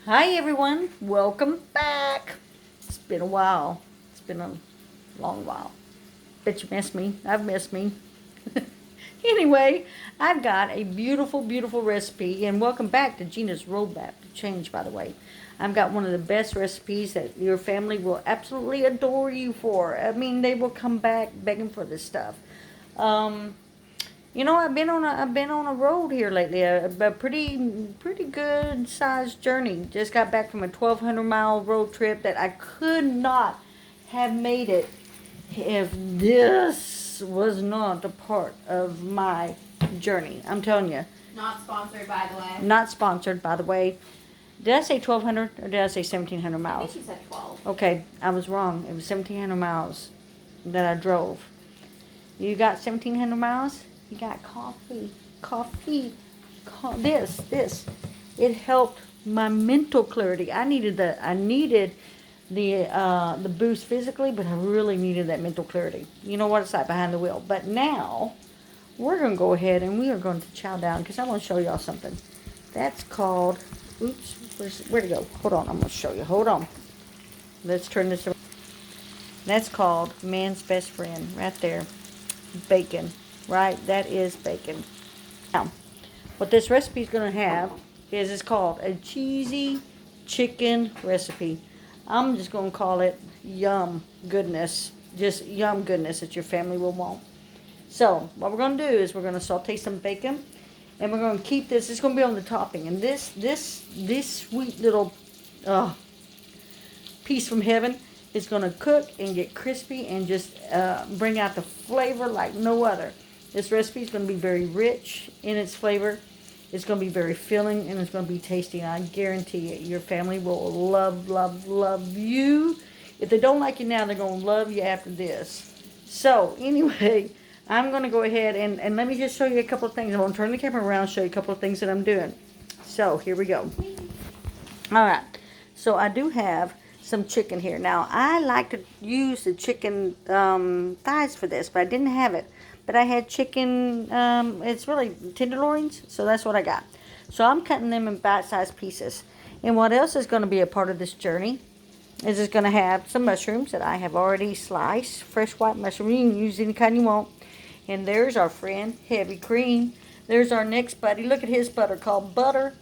Hi everyone, welcome back. It's been a while. It's been a long while. Bet you missed me. I've missed me. Anyway, I've got a beautiful, beautiful recipe, and welcome back to Gina's Roadmap to Change, by the way. I've got one of the best recipes that your family will absolutely adore you for. I mean, they will come back begging for this stuff. Um, I've been on a road here lately, a pretty good sized journey. Just got back from a 1,200-mile road trip that I could not have made it if this was not a part of my journey. I'm telling you. Not sponsored, by the way. Not sponsored, by the way. Did I say 1,200 or did I say 1,700 I miles? think you said 12. Okay, I was wrong. It was 1,700 miles that I drove. You got 1,700 miles? You got coffee, this. It helped my mental clarity. I needed the boost physically, but I really needed that mental clarity. You know what it's like behind the wheel. But now, we're going to go ahead and we are going to chow down because I want to show y'all something. That's called, oops, where'd it go? Hold on, I'm going to show you. Hold on. Let's turn this around. That's called man's best friend right there. Bacon. Right? That is bacon. Now, what this recipe is going to have is it's called a cheesy chicken recipe. I'm just going to call it yum goodness. Just yum goodness that your family will want. So, what we're going to do is we're going to saute some bacon and we're going to keep this. It's going to be on the topping. And this sweet little piece from heaven is going to cook and get crispy and just bring out the flavor like no other. This recipe is going to be very rich in its flavor. It's going to be very filling and it's going to be tasty. And I guarantee it, your family will love, love, love you. If they don't like you now, they're going to love you after this. So, anyway, I'm going to go ahead and let me just show you a couple of things. I'm going to turn the camera around and show you a couple of things that I'm doing. So, here we go. All right. So, I do have some chicken here. Now, I like to use the chicken thighs for this, but I didn't have it. But I had chicken, it's really tenderloins, so that's what I got. So I'm cutting them in bite-sized pieces. And what else is going to be a part of this journey is it's going to have some mushrooms that I have already sliced, fresh white mushroom. You can use any kind you want. And there's our friend, Heavy Cream. There's our next buddy. Look at his butter called Butter.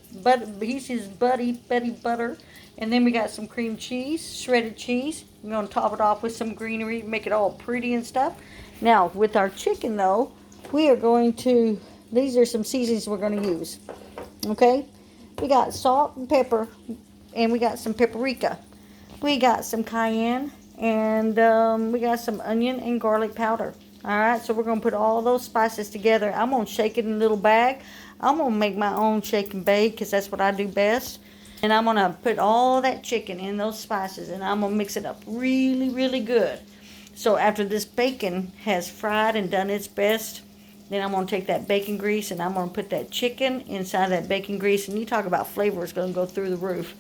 He's his buddy, Betty Butter. And then we got some cream cheese, shredded cheese. We're going to top it off with some greenery, make it all pretty and stuff. Now, with our chicken, though, we are going to, these are some seasonings we're going to use. Okay? We got salt and pepper, and we got some paprika. We got some cayenne, and we got some onion and garlic powder. All right, so we're going to put all those spices together. I'm going to shake it in a little bag. I'm going to make my own shake and bake because that's what I do best. And I'm going to put all that chicken in those spices, and I'm going to mix it up really, really good. So after this bacon has fried and done its best, then I'm going to take that bacon grease and I'm going to put that chicken inside that bacon grease. And you talk about flavor, it's going to go through the roof.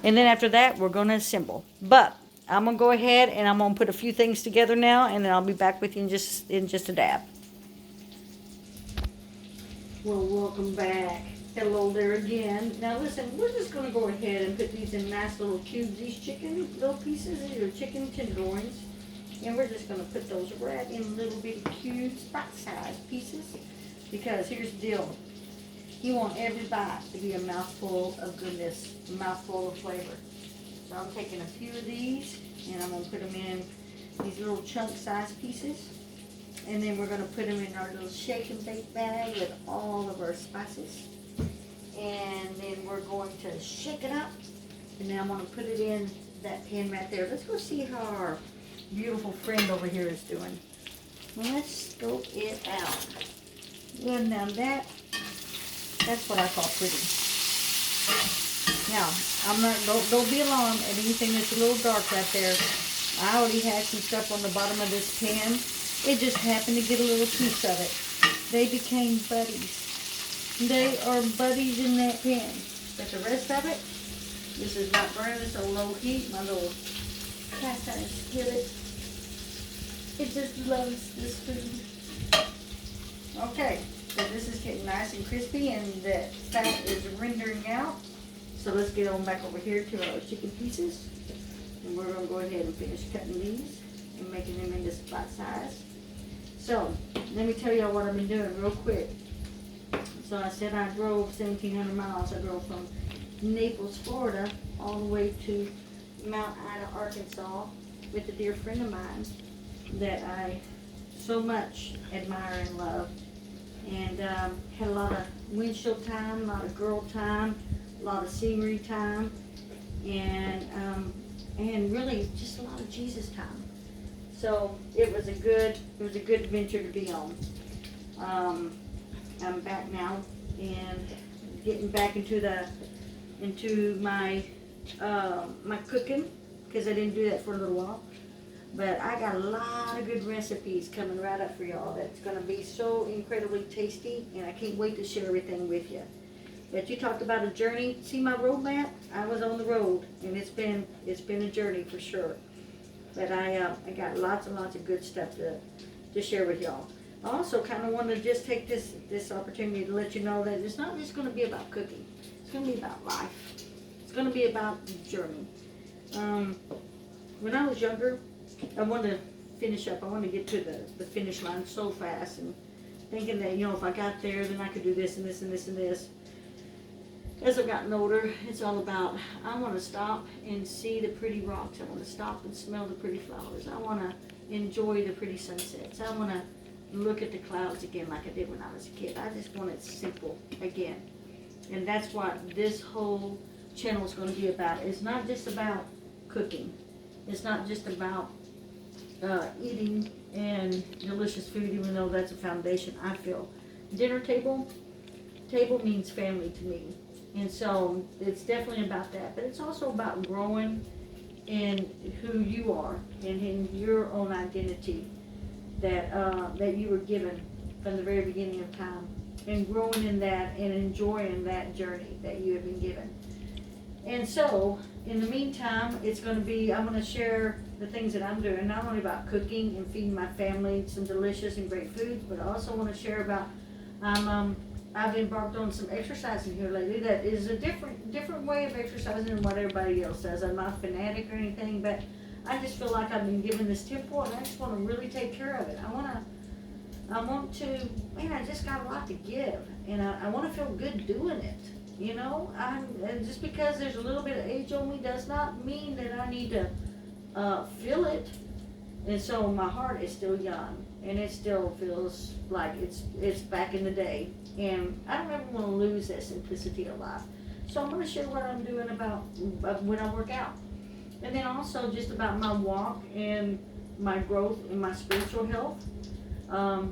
And then after that, we're going to assemble. But I'm going to go ahead and I'm going to put a few things together now, and then I'll be back with you in just a dab. Well, welcome back. Hello there again. Now listen, we're just going to go ahead and put these in nice little cubes. These chicken little pieces, these are chicken tenderloins. And we're just going to put those right in little bitty cubes, bite-sized pieces. Because here's the deal. You want every bite to be a mouthful of goodness, a mouthful of flavor. So I'm taking a few of these, and I'm going to put them in these little chunk-sized pieces. And then we're going to put them in our little shake and bake bag with all of our spices. And then we're going to shake it up. And then I'm going to put it in that pan right there. Let's go see how our beautiful friend over here is doing. Let's scope it out. Well, now that's what I call pretty. Now, don't be alarmed at anything that's a little dark right there. I already had some stuff on the bottom of this pan. It just happened to get a little piece of it. They became buddies. They are buddies in that pan. But the rest of it, this is not burning. It's on low heat. My little cast iron skillet. It just loves this food. Okay, so this is getting nice and crispy and the fat is rendering out. So let's get on back over here to our chicken pieces. And we're going to go ahead and finish cutting these and making them into spot size. So, let me tell y'all what I've been doing real quick. So I said I drove 1,700 miles. I drove from Naples, Florida, all the way to Mount Ida, Arkansas, with a dear friend of mine that I so much admire and love. And had a lot of windshield time, a lot of girl time, a lot of scenery time, and really just a lot of Jesus time. So it was a good adventure to be on. I'm back now and getting back into my my cooking, because I didn't do that for a little while. But I got a lot of good recipes coming right up for y'all that's going to be so incredibly tasty, and I can't wait to share everything with you. But you talked about a journey. See my roadmap? I was on the road, and it's been a journey for sure. But I got lots and lots of good stuff to share with y'all. I also kind of want to just take this opportunity to let you know that it's not just going to be about cooking. It's going to be about life. It's going to be about the journey. When I was younger, I wanted to finish up. I wanted to get to the finish line so fast, and thinking that, if I got there, then I could do this and this and this and this. As I've gotten older, it's all about, I want to stop and see the pretty rocks. I want to stop and smell the pretty flowers. I want to enjoy the pretty sunsets. I want to look at the clouds again like I did when I was a kid. I just want it simple again. And that's what this whole channel is going to be about. It's not just about cooking. It's not just about eating and delicious food, even though that's a foundation, I feel. Dinner table means family to me. And so it's definitely about that. But it's also about growing in who you are and in your own identity that you were given from the very beginning of time. And growing in that and enjoying that journey that you have been given. And so, in the meantime, I'm going to share the things that I'm doing, not only about cooking and feeding my family some delicious and great foods, but I also want to share about, I've embarked on some exercising here lately that is a different way of exercising than what everybody else does. I'm not a fanatic or anything, but I just feel like I've been given this temple, and I just want to really take care of it. I just got a lot to give, and I want to feel good doing it. And just because there's a little bit of age on me does not mean that I need to feel it. And so my heart is still young, and it still feels like it's back in the day. And I don't ever want to lose that simplicity of life. So I'm going to share what I'm doing about when I work out. And then also just about my walk and my growth in my spiritual health.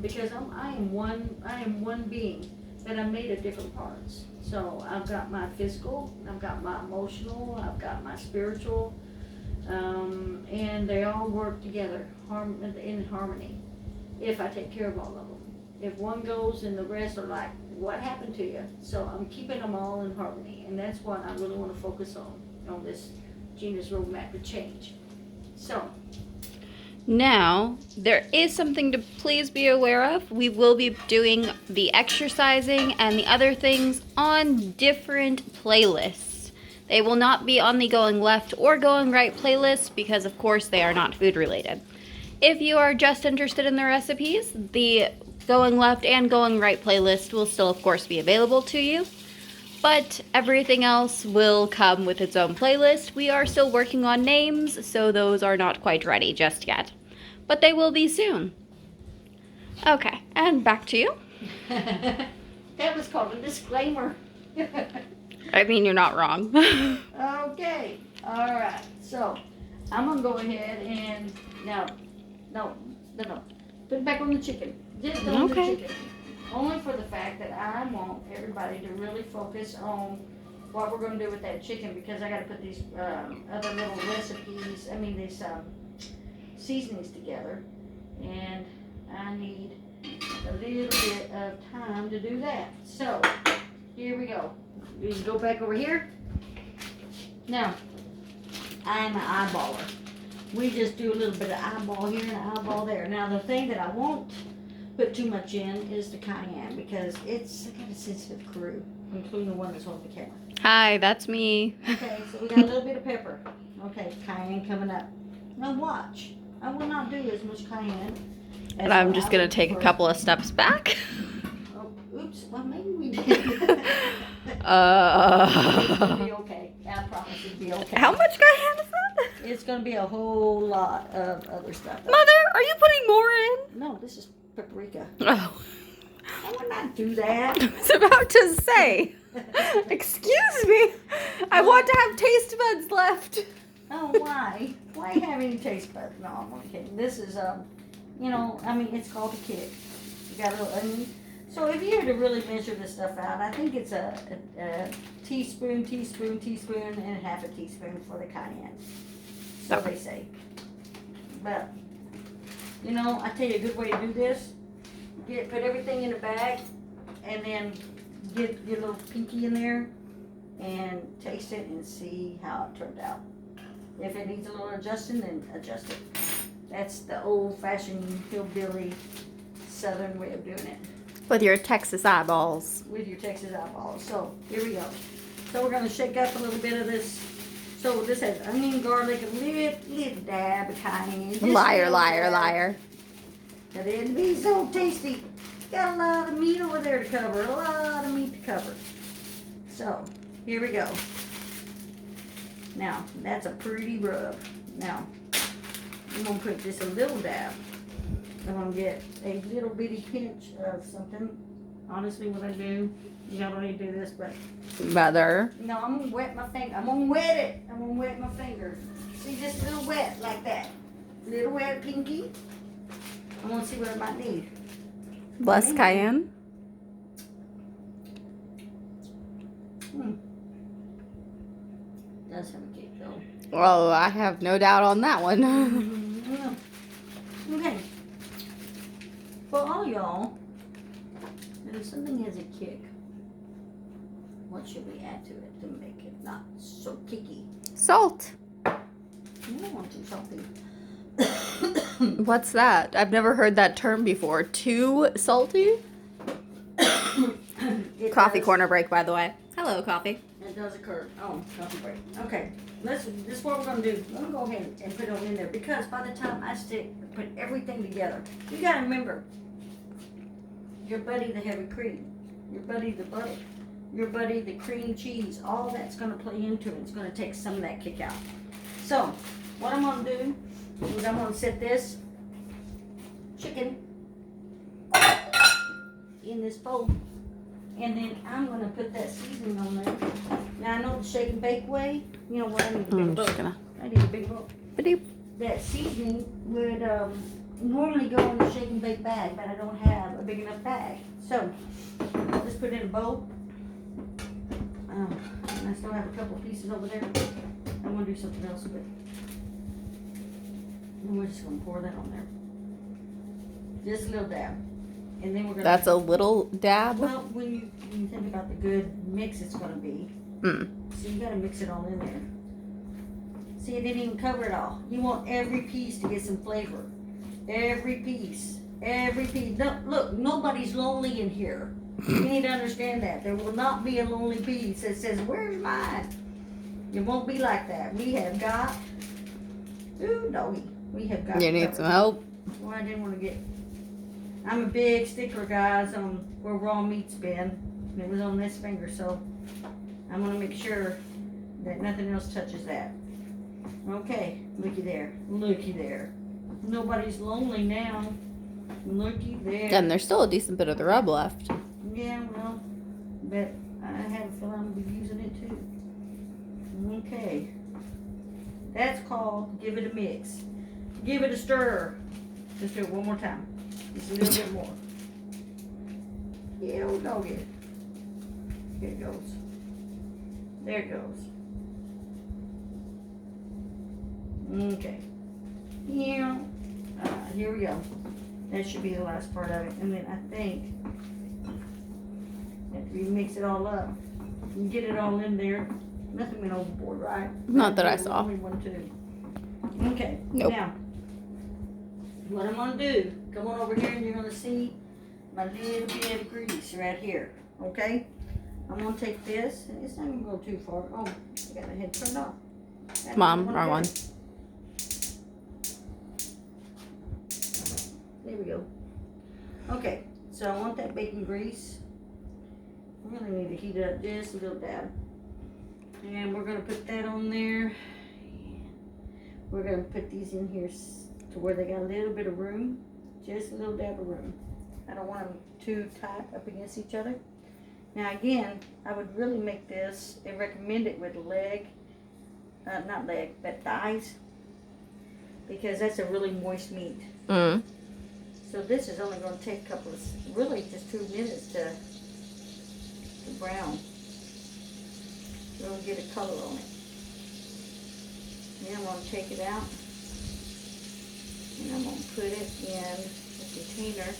Because I am one being that I'm made of different parts. So I've got my physical, I've got my emotional, I've got my spiritual, and they all work together in harmony if I take care of all of them. If one goes, and the rest are like, what happened to you? So I'm keeping them all in harmony, and that's what I really want to focus on this Gina's Roadmap to Change. So now, there is something to please be aware of. We will be doing the exercising and the other things on different playlists. They will not be on the Going Left or Going Right playlist because, of course, they are not food related. If you are just interested in the recipes, the Going Left and Going Right playlist will still, of course, be available to you. But everything else will come with its own playlist. We are still working on names, so those are not quite ready just yet. But they will be soon. Okay, and back to you. That was called a disclaimer. I mean, you're not wrong. Okay, all right. So I'm gonna go ahead and no, put it back on the chicken. Just on the chicken. Only for the fact that I want everybody to really focus on what we're going to do with that chicken, because I got to put these other little recipes, these seasonings together, and I need a little bit of time to do that. So, here we go. We can go back over here. Now, I'm an eyeballer. We just do a little bit of eyeball here and an eyeball there. Now, the thing that I won't put too much in is the cayenne, because it's got a sensitive crew, including the one that's on the camera. Hi, that's me. Okay, so we got a little bit of pepper. Okay, cayenne coming up. Now watch. I will not do as much cayenne. And I'm just going to take a couple of steps back. Oh, oops. Well, maybe we did. It's going to be okay. I promise it'll be okay. How much cayenne is that? It's going to be a whole lot of other stuff. Mother, are you putting more in? No, this is paprika. Oh. I would not do that. I was about to say. Excuse me. I want to have taste buds left. Oh, why? Why have any taste buds? No, I'm only kidding. This is, you know, I mean, it's called a kick. You got a little onion. So if you were to really measure this stuff out, I think it's a teaspoon, and half a teaspoon for the cayenne. So they say. But, you know, I tell you a good way to do this. Put everything in a bag, and then get your little pinky in there, and taste it and see how it turned out. If it needs a little adjusting, then adjust it. That's the old-fashioned hillbilly southern way of doing it. With your Texas eyeballs. With your Texas eyeballs. So, here we go. So we're going to shake up a little bit of this. So this has onion, garlic, a little dab of cayenne. Liar, liar, liar. But it'd be so tasty. Got a lot of meat over there to cover. A lot of meat to cover. So, here we go. Now, that's a pretty rub. Now, I'm going to put just a little dab. I'm going to get a little bitty pinch of something. Honestly, what I do, y'all don't need to do this, but... Mother. No, I'm going to wet my finger. I'm going to wet it. I'm going to wet my finger. See, just a little wet like that. Little wet pinky. I want to see what I might need. Less cayenne? Does have a kick though. Well, I have no doubt on that one. Okay. For all y'all, if something has a kick, what should we add to it to make it not so kicky? Salt. You don't want too salty. What's that? I've never heard that term before. Too salty? Coffee corner break, by the way. Hello, coffee. It does occur. Oh, coffee break. Okay, this is what we're gonna do. I'm gonna go ahead and put it in there because by the time I put everything together, you gotta remember your buddy the heavy cream, your buddy the butter, your buddy the cream cheese. All that's gonna play into it. It's gonna take some of that kick out. So, what I'm gonna do is I'm gonna set this chicken in this bowl. And then I'm going to put that seasoning on there. Now, I know the shake and bake way. You know what? I need a big bowl. I need a big bowl. That seasoning would normally go in the shake and bake bag, but I don't have a big enough bag. So, let's put it in a bowl. And I still have a couple pieces over there. I want to do something else with it. And we're just going to pour that on there. Just a little dab. And then we're gonna. That's a little dab? Well, when you think about the good mix it's going to be. So you got to mix it all in there. See, it didn't even cover it all. You want every piece to get some flavor. Every piece. Every piece. No, look, nobody's lonely in here. You need to understand that. There will not be a lonely piece that says, where's mine? It won't be like that. We have got. Ooh, doggy. We have got. You need some help? Well, I didn't want to get. I'm a big stickler, guys, on where raw meat's been. And it was on this finger, so I'm going to make sure that nothing else touches that. Okay, looky there. Looky there. Nobody's lonely now. Looky there. And there's still a decent bit of the rub left. Yeah, well, but I have a feeling I'm going to be using it too. Okay. That's called give it a mix. Give it a stir. Just do it one more time. Just a little bit more. Yeah, old dog it. Here it goes. There it goes. Okay. Yeah. Here we go. That should be the last part of it. And then I think after we mix it all up, and get it all in there. Nothing went overboard, right? Not that I saw. Only one, two. Okay. Nope. Now, what I'm gonna do? Come on over here, and you're gonna see my little bit of grease right here. Okay. I'm gonna take this, and it's not gonna go too far. Oh, I got my head turned off. Mom, wrong one. There we go. Okay, so I want that bacon grease. I really need to heat it up just a little dab. And we're gonna put that on there. We're gonna put these in here to where they got a little bit of room. Just a little dab of room. I don't want them too tight up against each other. Now again, I would really make this and recommend it with not leg, but thighs. Because that's a really moist meat. Mm. So this is only going to take a couple of, really just 2 minutes to brown. We'll get a color on it. Then I'm going to take it out. And I'm going to put it in a container.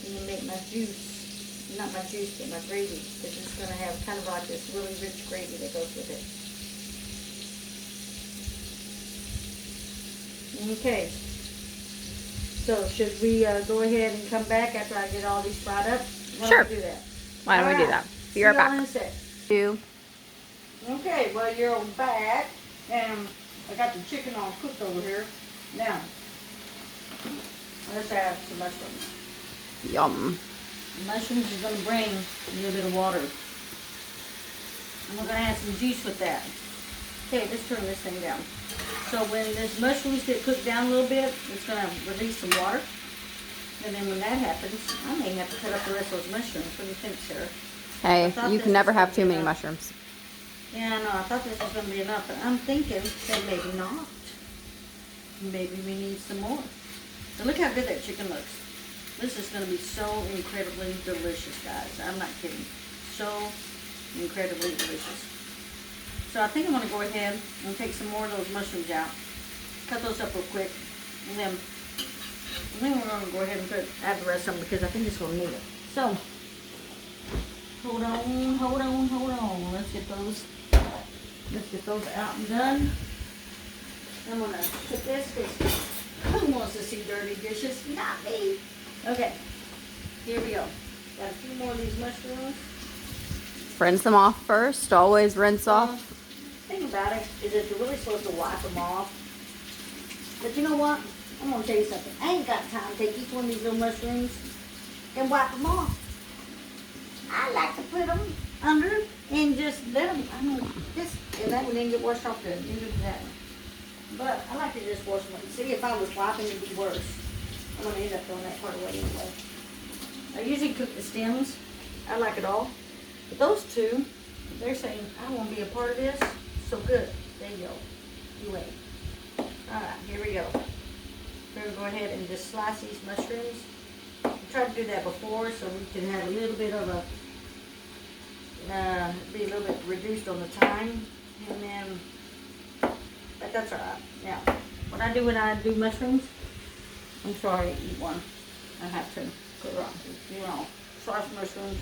And then make my juice, not my juice, but my gravy. Because it's going to have kind of like this really rich gravy that goes with it. Okay, so should we go ahead and come back after I get all these fried up? Why Sure. don't we do that? Why don't we do that? Be right See y'all in a back. sec. Two. Okay, well you're back, and I got the chicken all cooked over here. Now, let's add some mushrooms. Yum. The mushrooms is going to bring a little bit of water. And we're going to add some juice with that. Okay, let's turn this thing down. So when these mushrooms get cooked down a little bit, it's going to release some water. And then when that happens, I may have to cut up the rest of those mushrooms. What do you think, Sarah? Hey, you can never have too many mushrooms. Yeah, I know. I thought this was going to be enough, but I'm thinking that maybe not. Maybe we need some more. So look how good that chicken looks. This is going to be so incredibly delicious, guys. I'm not kidding. So incredibly delicious. So I think I'm going to go ahead and take some more of those mushrooms out. Cut those up real quick. And then we're going to go ahead and add the rest of them because I think it's going to need it. So, hold on. Let's get those out and done. I'm going to put this because who wants to see dirty dishes? Not me. Okay, here we go. Got a few more of these mushrooms. Rinse them off first. Always rinse off. Thing about it is that you're really supposed to wipe them off. But you know what? I'm going to tell you something. I ain't got time to take each one of these little mushrooms and wipe them off. I like to put them under and just let them, and that one didn't get washed off good. Neither did that one. But I like to just wash them. See, if I was wiping, it'd be worse. I'm going to end up throwing that part away anyway. I usually cook the stems. I like it all. But those two, they're saying, I want to be a part of this. So good. There you go. You wait. Alright, here we go. We're going to go ahead and just slice these mushrooms. I tried to do that before so we can have a little bit of a, be a little bit reduced on the time. And then, but that's alright. Now, what I do when I do mushrooms, I'm sorry to eat one. I have to put it on. You know, slice mushrooms.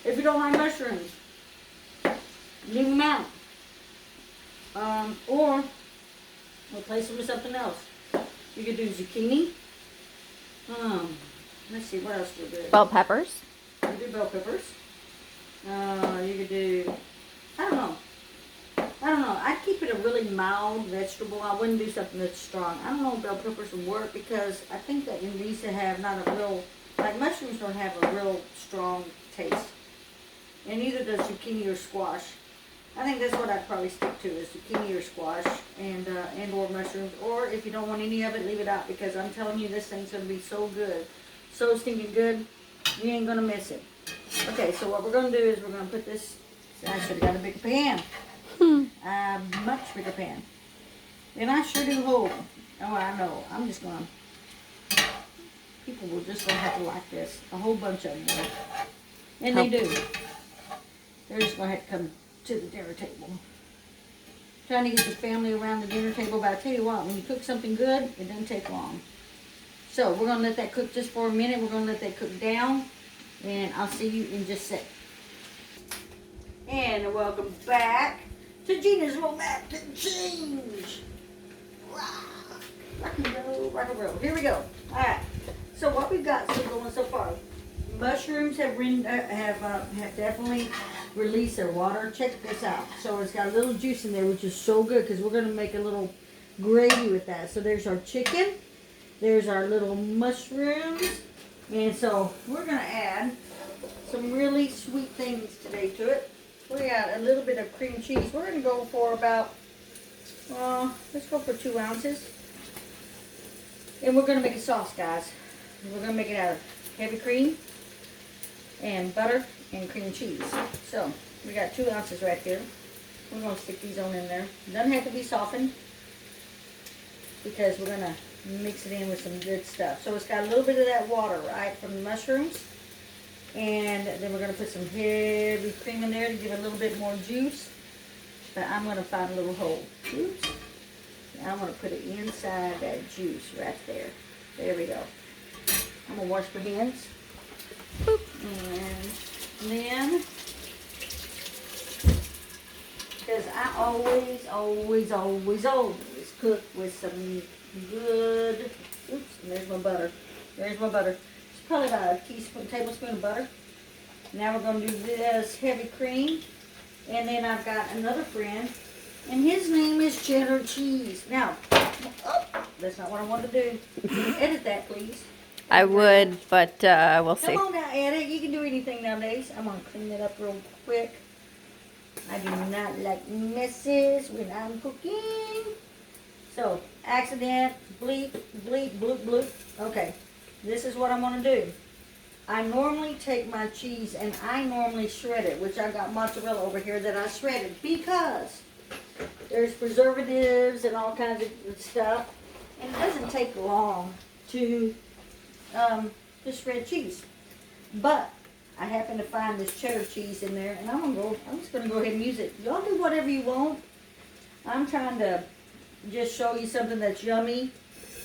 If you don't like mushrooms, leave them out. Or replace them with something else. You could do zucchini. Let's see, what else we do? Bell peppers. You could do bell peppers. You could do, I don't know. I'd keep it a really mild vegetable. I wouldn't do something that's strong. I don't know if bell peppers would work because I think that it needs to have not a real, like mushrooms don't have a real strong taste. And neither does zucchini or squash. I think that's what I'd probably stick to is zucchini or squash and or mushrooms. Or if you don't want any of it, leave it out because I'm telling you this thing's going to be so good. So stinking good, you ain't going to miss it. Okay, so what we're going to do is we're going to put this, I should have got a bigger pan. A much bigger pan. And I sure do hold. Oh, I know. I'm just going to, people will just going to have to like this. A whole bunch of them will. And they do. They're just going to have to come to the dinner table. Trying to get the family around the dinner table, but I tell you what, when you cook something good, it doesn't take long. So we're going to let that cook just for a minute. We're going to let that cook down, and I'll see you in just a sec. And welcome back to Gina's Romantic Change. Rock and roll, rock and roll. Here we go. All right. So what we've got still going so far, mushrooms have definitely released their water. Check this out. So it's got a little juice in there, which is so good because we're going to make a little gravy with that. So there's our chicken. There's our little mushrooms. And so we're going to add some really sweet things today to it. We got a little bit of cream cheese. We're going to go for about, let's go for 2 ounces. And we're going to make a sauce, guys. We're going to make it out of heavy cream and butter and cream cheese. So we got 2 ounces right here. We're going to stick these on in there. It doesn't have to be softened because we're going to mix it in with some good stuff. So it's got a little bit of that water, right, from the mushrooms. And then we're going to put some heavy cream in there to give it a little bit more juice. But I'm going to find a little hole. Oops. Now I'm going to put it inside that juice right there. There we go. I'm going to wash my hands. Boop. And then, because I always cook with some good, oops, and there's my butter. There's my butter. It's probably about a tablespoon of butter. Now we're going to do this heavy cream. And then I've got another friend, and his name is cheddar cheese. Now, that's not what I want to do. Edit that, please. I would, but we'll see. Come on now, edit. You can do anything nowadays. I'm going to clean it up real quick. I do not like messes when I'm cooking. So, accident, bleep, bleep, bloop, bloop. Okay, this is what I'm going to do. I normally take my cheese and I normally shred it, which I've got mozzarella over here that I shredded because there's preservatives and all kinds of stuff, and it doesn't take long to shred cheese. But I happen to find this cheddar cheese in there, and I'm just gonna go ahead and use it. Y'all do whatever you want. I'm trying to just show you something that's yummy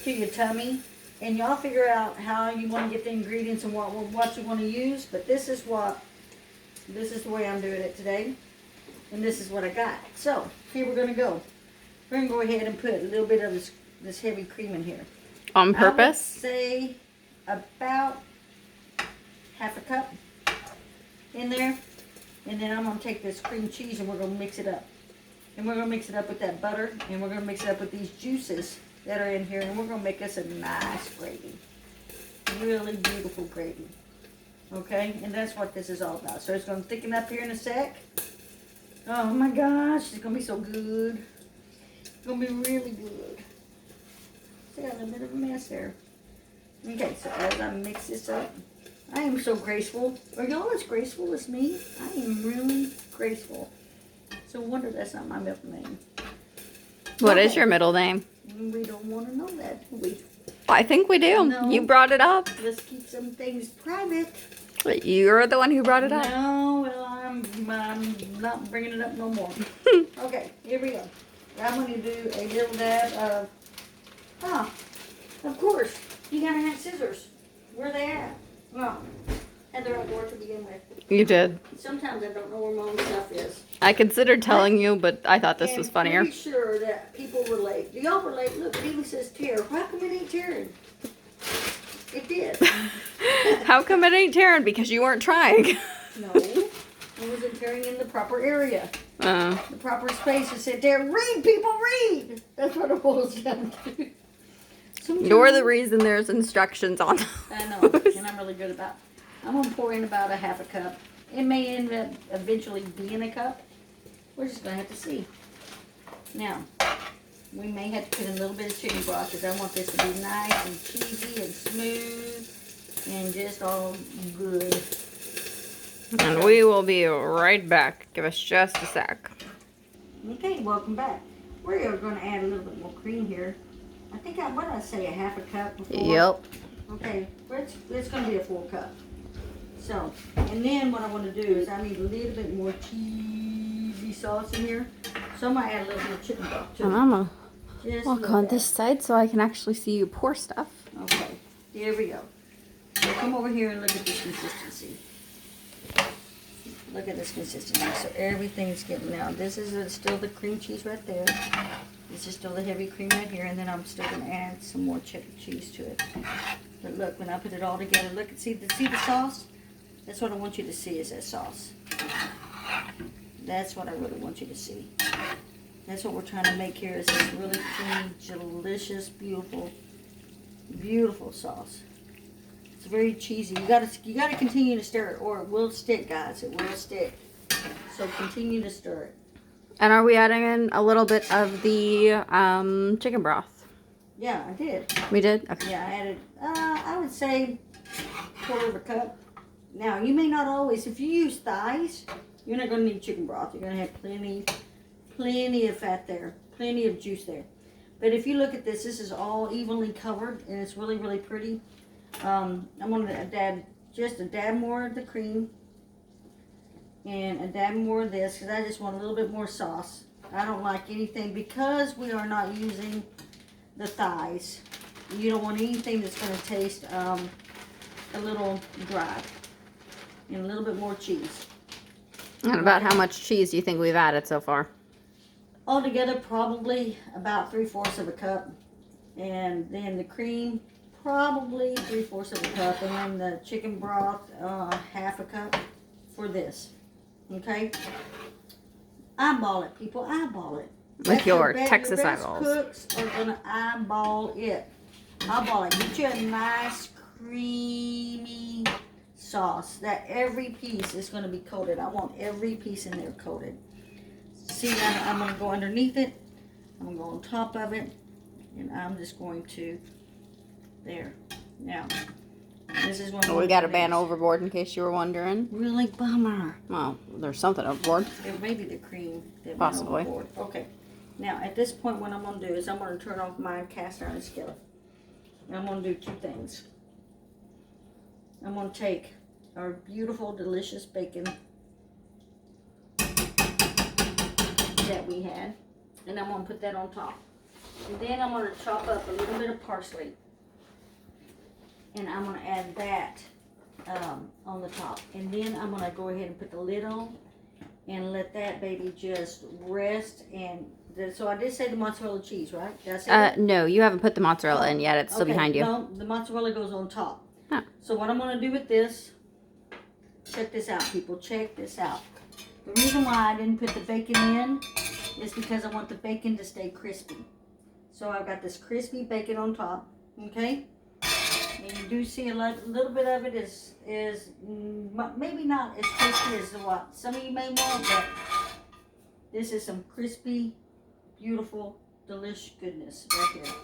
to your tummy. And y'all figure out how you want to get the ingredients and what you want to use. But this is the way I'm doing it today. And this is what I got. So, here we're going to go. We're going to go ahead and put a little bit of this heavy cream in here. On purpose? I would say about half a cup in there. And then I'm going to take this cream cheese and we're going to mix it up. And we're going to mix it up with that butter. And we're going to mix it up with these juices that are in here, and we're going to make us a nice gravy. Really beautiful gravy. Okay? And that's what this is all about. So it's going to thicken up here in a sec. Oh my gosh, it's going to be so good. It's going to be really good. See, I got a bit of a mess there. Okay, so as I mix this up, I am so graceful. Are y'all as graceful as me? I am really graceful. So I wonder that's not my middle name. What is your middle name? We don't want to know that, do we? I think we do. No. You brought it up. Let's keep some things private. You're the one who brought it up. No, well, I'm not bringing it up no more. Okay, here we go. I'm going to do a little dab of, of course, you got to have scissors. Where are they at? Well, had the right door to begin with. You did. Sometimes I don't know where my own stuff is. I considered telling you, but I thought this was funnier. I'm pretty sure that people relate. Do y'all relate? Look, Haley says tear. How come it ain't tearing? It did. How come it ain't tearing? Because you weren't trying. No, it wasn't tearing in the proper area. The proper space. It said there, read, people, read. That's what it boils down to. Sometimes, You're the reason there's instructions on those. I know, and I'm really good about. I'm gonna pour in about a half a cup. It may end up eventually being a cup. We're just gonna have to see. Now, we may have to put in a little bit of chicken broth because I want this to be nice and cheesy and smooth and just all good. And we will be right back. Give us just a sec. Okay, welcome back. We're going to add a little bit more cream here. I think what did I say, a half a cup before? Yep. Okay, it's going to be a full cup. So, and then what I want to do is I need a little bit more cheesy sauce in here. So I'm going to add a little bit of chicken broth too. Mama, Just walk on this side so I can actually see you pour stuff. Okay, here we go. So come over here and look at this consistency. Look at this consistency. So everything's getting now. This is still the cream cheese right there. This is still the heavy cream right here, and then I'm still going to add some more cheddar cheese to it. But look, when I put it all together, look and see the sauce. That's what I want you to see is that sauce. That's what I really want you to see. That's what we're trying to make here is this really creamy, delicious, beautiful, beautiful sauce. It's very cheesy. You gotta continue to stir it or it will stick, guys. It will stick. So continue to stir it. And are we adding in a little bit of the chicken broth? Yeah, I did. We did? Okay. Yeah, I added, I would say 1/4 cup. Now, you may not always, if you use thighs, you're not going to need chicken broth. You're going to have plenty of fat there, plenty of juice there. But if you look at this is all evenly covered, and it's really, really pretty. I'm going to add just a dab more of the cream, and a dab more of this, because I just want a little bit more sauce. I don't like anything, because we are not using the thighs. You don't want anything that's going to taste a little dry. And a little bit more cheese. And about how much cheese do you think we've added so far? Altogether, probably about 3/4 of a cup. And then the cream, probably 3/4 of a cup. And then the chicken broth, 1/2 cup for this. Okay? Eyeball it, people. Eyeball it. With your Texas eyeballs. Cooks are going to eyeball it. Eyeball it. Get you a nice, creamy sauce that every piece is going to be coated. I want every piece in there coated. See, I'm going to go underneath it. I'm going to go on top of it. And I'm just going to, there. Now, this is one. Oh, we got a ban overboard in case you were wondering. Really bummer. Well, there's something overboard. It may be the cream that Possibly. went overboard. Okay. Now, at this point, what I'm going to do is I'm going to turn off my cast iron skillet. And I'm going to do 2 things. I'm going to take our beautiful, delicious bacon that we had, and I'm going to put that on top. And then I'm going to chop up a little bit of parsley, and I'm going to add that on the top. And then I'm going to go ahead and put the lid on and let that baby just rest. And so I did say the mozzarella cheese, right? Did I say that? No, you haven't put the mozzarella in yet. It's still behind you. No, the mozzarella goes on top. Huh. So what I'm going to do with this, check this out, people. Check this out. The reason why I didn't put the bacon in is because I want the bacon to stay crispy. So I've got this crispy bacon on top, okay? And you do see a little bit of it is maybe not as crispy as what some of you may want, but this is some crispy, beautiful, delicious goodness right here.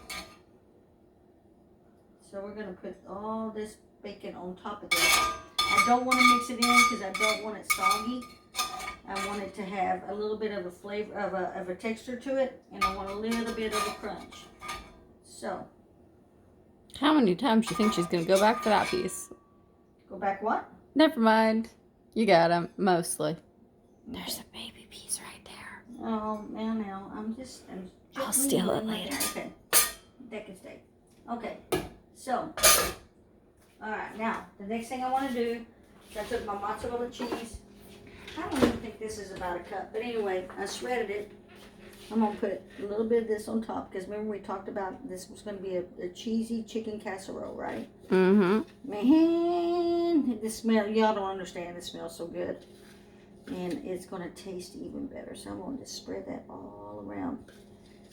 So we're going to put all this bacon on top of this. I don't want to mix it in because I don't want it soggy. I want it to have a little bit of a flavor, of a texture to it, and I want a little bit of a crunch. So. How many times do you think she's going to go back for that piece? Go back what? Never mind. You got him, mostly. There's a baby piece right there. Oh, now, I'm just I'll steal it later. Okay, that can stay. Okay, so, all right, now, the next thing I want to do is I took my mozzarella cheese. I don't even think this is about a cup, but anyway, I shredded it. I'm going to put a little bit of this on top, because remember we talked about this was going to be a cheesy chicken casserole, right? Mm-hmm. Man, this smell, y'all don't understand, it smells so good. And it's going to taste even better. So I'm going to spread that all around.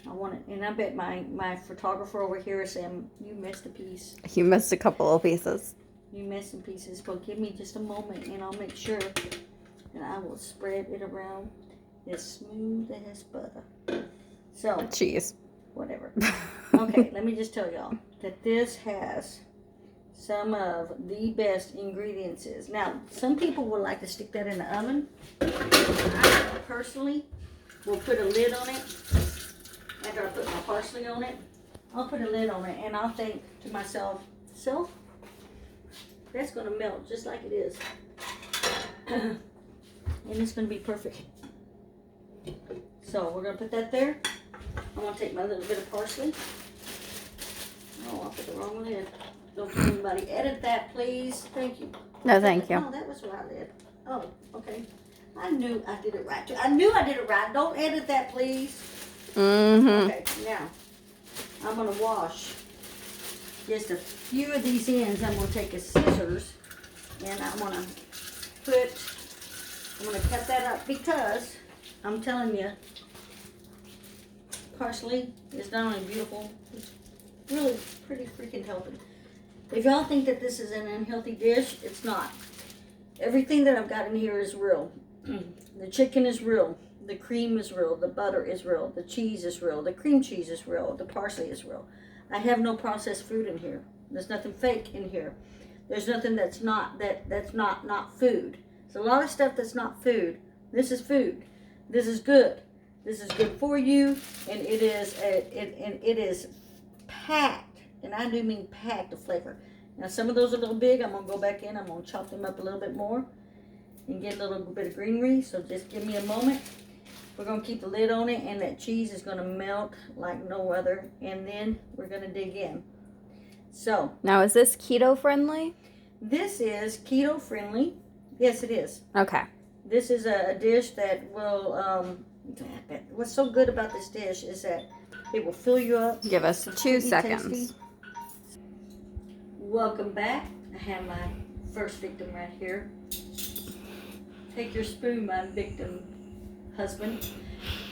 I want it, and I bet my photographer over here is saying, you missed a piece. You missed a couple of pieces. You missed some pieces, but give me just a moment, and I'll make sure that I will spread it around as smooth as butter. So, Cheese. whatever. Okay, let me just tell y'all that this has some of the best ingredients. Now, some people would like to stick that in the oven. I personally will put a lid on it. After I put my parsley on it, I'll put a lid on it, and I'll think to myself, that's going to melt just like it is. And it's going to be perfect. So we're going to put that there. I'm going to take my little bit of parsley. Oh, I put the wrong lid. Don't let anybody edit that, please. Thank you. No, thank you. Oh, that was the right lid. Oh, okay. I knew I did it right. I knew I did it right. Don't edit that, please. Mm-hmm. Okay, now I'm going to wash just a few of these ends. I'm going to take a scissors and I want to I'm gonna cut that up because I'm telling you, parsley is not only beautiful, it's really pretty freaking healthy. If y'all think that this is an unhealthy dish, it's not. Everything that I've got in here is real. The chicken is real. The cream is real. The butter is real. The cheese is real. The cream cheese is real. The parsley is real. I have no processed food in here. There's nothing fake in here. There's nothing that's not food. There's a lot of stuff that's not food. This is food. This is good. This is good for you, and it is packed, and I do mean packed of flavor. Now some of those are a little big. I'm gonna go back in. I'm gonna chop them up a little bit more and get a little bit of greenery. So just give me a moment. We're gonna keep the lid on it, and that cheese is gonna melt like no other. And then we're gonna dig in. So Now, is this keto friendly? this is keto friendly. Yes, it is. Okay. This is a dish that will. What's so good about this dish is that it will fill you up. Give us 2 Completely seconds. tasty. Welcome back. I have my first victim right here. Take your spoon, my victim husband.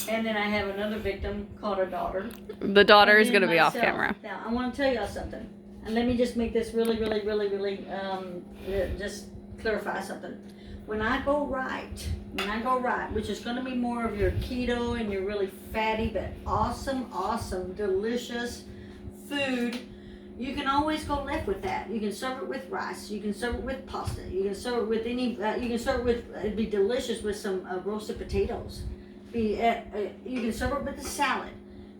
And then I have another victim called a daughter. The daughter And is then going to be off myself. camera. Now, I want to tell y'all something. And let me just make this really, just clarify something. When I go right, which is going to be more of your keto and your really fatty, but awesome, delicious food, you can always go left with that. You can serve it with rice. You can serve it with pasta. You can serve it with you can serve it with, it'd be delicious with some roasted potatoes. You can serve it with a salad.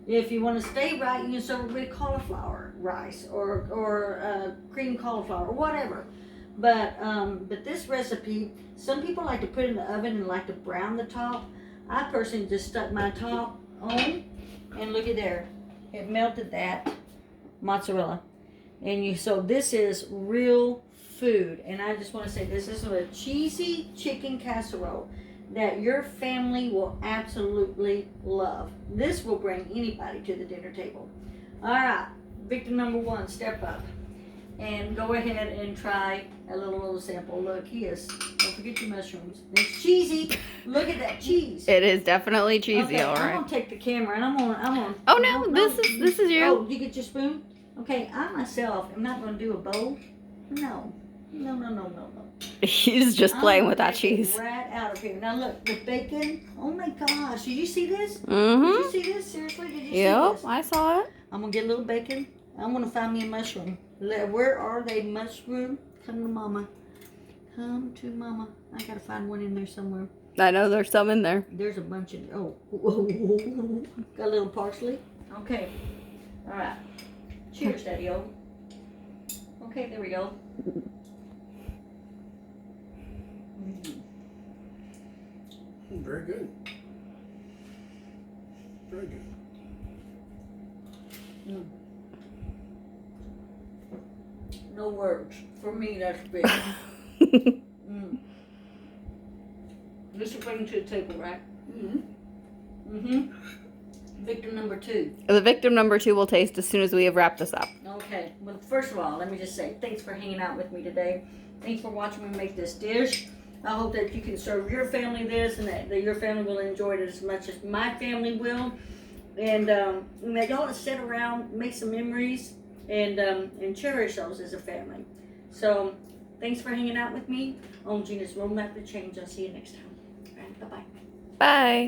If you want to stay right, you can serve it with cauliflower rice or cream cauliflower or whatever. But this recipe, some people like to put it in the oven and like to brown the top. I personally just stuck my top on, and look at there, it melted that mozzarella. And so this is real food, and I just want to say this is a cheesy chicken casserole that your family will absolutely love. This will bring anybody to the dinner table. All right, victim number 1, step up and go ahead and try a little sample. Look, don't forget your mushrooms. It's cheesy. Look at that cheese. It is definitely cheesy, Okay, all I'm right. gonna take the camera and I'm gonna. Oh no, this is you. Oh, you get your spoon? Okay, I myself am not gonna do a bowl. No. He's just playing I'm with that taking cheese. right out of here. Now look, the bacon. Oh my gosh, did you see this? Mm-hmm. Did you see this? Seriously, did you see Yep, this? I saw it. I'm gonna get a little bacon. I'm gonna find me a mushroom. Where are they, mushroom? Come to mama. Come to mama. I gotta find one in there somewhere. I know there's some in there. There's a bunch in. Oh, got a little parsley. Okay. All right. Cheers, Daddy-O. Okay, there we go. Very good. Very good. No words. For me, that's big. This is bringing to the table, right? Victim number 2. The victim number 2 will taste as soon as we have wrapped this up. Okay. Well, first of all, let me just say thanks for hanging out with me today. Thanks for watching me make this dish. I hope that you can serve your family this and that your family will enjoy it as much as my family will. And that y'all sit around, make some memories, and cherish those as a family. So, thanks for hanging out with me on Gina's Roadmap to Change. I'll see you next time. All right, bye-bye. Bye.